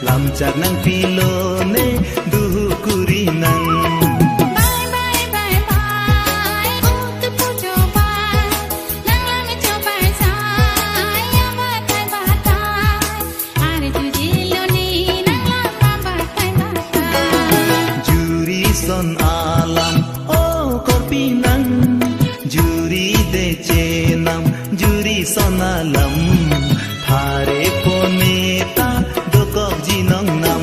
Lamcat nang pilone duhu kuri nang Bye bye bye bye Untuk ku coba Nang lami coba saya batai-batai Hari tu diloni Nang lama batai-batai Juri son alam oh korpinang Juri dece nam Juri son alam Thare poneta dokok jinong nam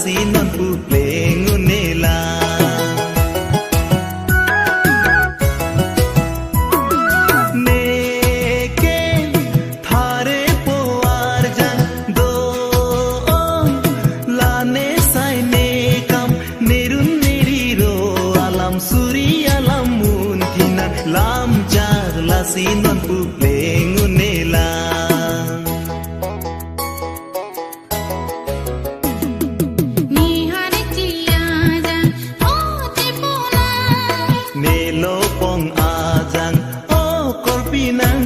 Sinon pu plengunela Neke thare poar jan do lane sai nekam nerun neriro alam suri alam muntina lam jar la sinon pu plengunela Nelo pong ajang oh korpinang